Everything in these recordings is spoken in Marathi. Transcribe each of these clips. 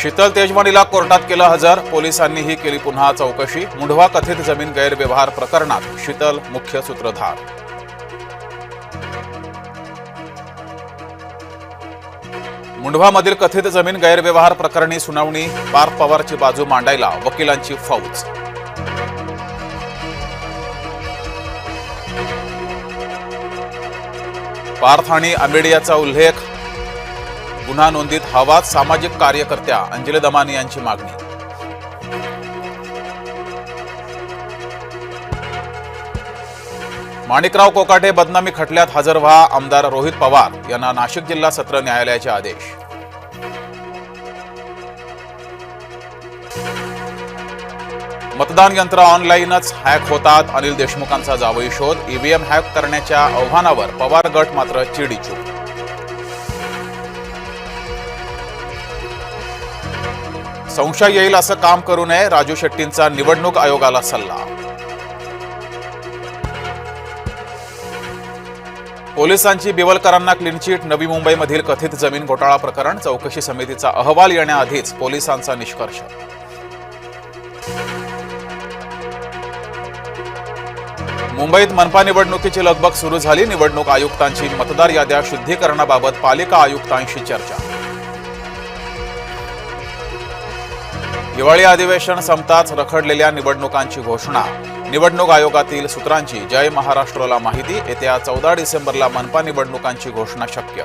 शीतल तेजवानीला कोर्टात केलं हजर, पोलिसांनीही केली पुन्हा चौकशी। मुंढवा कथित जमीन गैरव्यवहार प्रकरणात शीतल मुख्य सूत्रधार। मुंढवामधील कथित जमीन गैरव्यवहार प्रकरणी सुनावणी, पार्थ पवारची बाजू मांडायला वकिलांची फौज। पार्थ आणि अमेडियाचा उल्लेख, गुन्हा नोंदीत हवाच, सामाजिक कार्यकर्त्या अंजली दमानी यांची मागणी। माणिकराव कोकाटे बदनामी खटल्यात हजर व्हा, आमदार रोहित पवार यांना नाशिक जिल्हा सत्र न्यायालयाचे आदेश। मतदान यंत्र ऑनलाईनच हॅक होतात, अनिल देशमुखांचा जावई शोध। ईव्हीएम हॅक करण्याच्या आव्हानावर पवार गट मात्र चिडीचूप। संशय येईल असं काम करू नये, राजू शेट्टींचा निवडणूक आयोगाला सल्ला। पोलिसांची बिवलकरांना क्लीन चिट, नवी मुंबईमधील कथित जमीन घोटाळा प्रकरण, चौकशी समितीचा अहवाल येण्याआधीच पोलिसांचा निष्कर्ष। मुंबईत मनपा निवडणुकीची लगबग सुरू झाली, निवडणूक आयुक्तांची मतदार याद्या शुद्धीकरणाबाबत पालिका आयुक्तांशी चर्चा। हिवाळी अधिवेशन संपताच रखडलेल्या निवडणुकांची घोषणा, निवडणूक आयोगातील सूत्रांची जय महाराष्ट्रला माहिती। येत्या 14 डिसेंबरला मनपा निवडणुकांची घोषणा शक्य।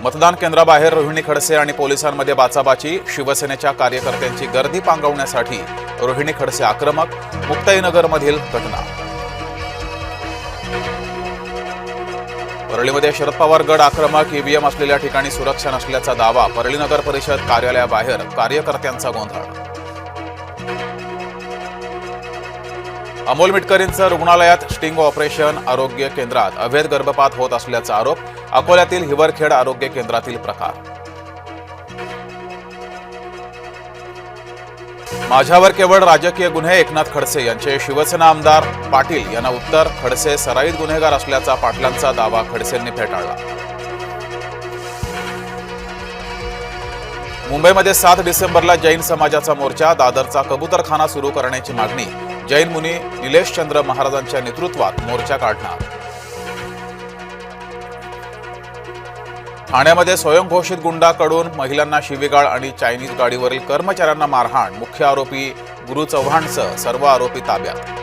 मतदान केंद्राबाहेर रोहिणी खडसे आणि पोलिसांमध्ये बाचाबाची, शिवसेनेच्या कार्यकर्त्यांची गर्दी पांगवण्यासाठी रोहिणी खडसे आक्रमक। मुक्ताईनगरमधील घटना। परळीमध्ये शरद पवार गट आक्रमक, ईव्हीएम असलेल्या ठिकाणी सुरक्षा नसल्याचा दावा। परळी नगर परिषद कार्यालयाबाहेर कार्यकर्त्यांचा गोंधळ। अमोल मिटकरींचं रुग्णालयात स्टिंग ऑपरेशन, आरोग्य केंद्रात अवैध गर्भपात होत असल्याचा आरोप। अकोल्यातील हिवरखेड आरोग्य केंद्रातील प्रकार। माझ्यावर केवळ राजकीय गुन्हे, एकनाथ खडसे यांचे शिवसेना आमदार पाटील यांना उत्तर। खडसे सराईत गुन्हेगार असल्याचा पाटलांचा दावा खडसेंनी फेटाळला। मुंबईमध्ये 7 डिसेंबरला जैन समाजाचा मोर्चा, दादरचा कबूतरखाना सुरू करण्याची मागणी। जैन मुनी निलेशचंद्र महाराजांच्या नेतृत्वात मोर्चा काढणार। ठाण्यामध्ये स्वयंघोषित गुंडाकडून महिलांना शिवीगाळ आणि चायनीज गाडीवरील कर्मचाऱ्यांना मारहाण। मुख्य आरोपी गुरु चव्हाणसह सर्व आरोपी ताब्यात।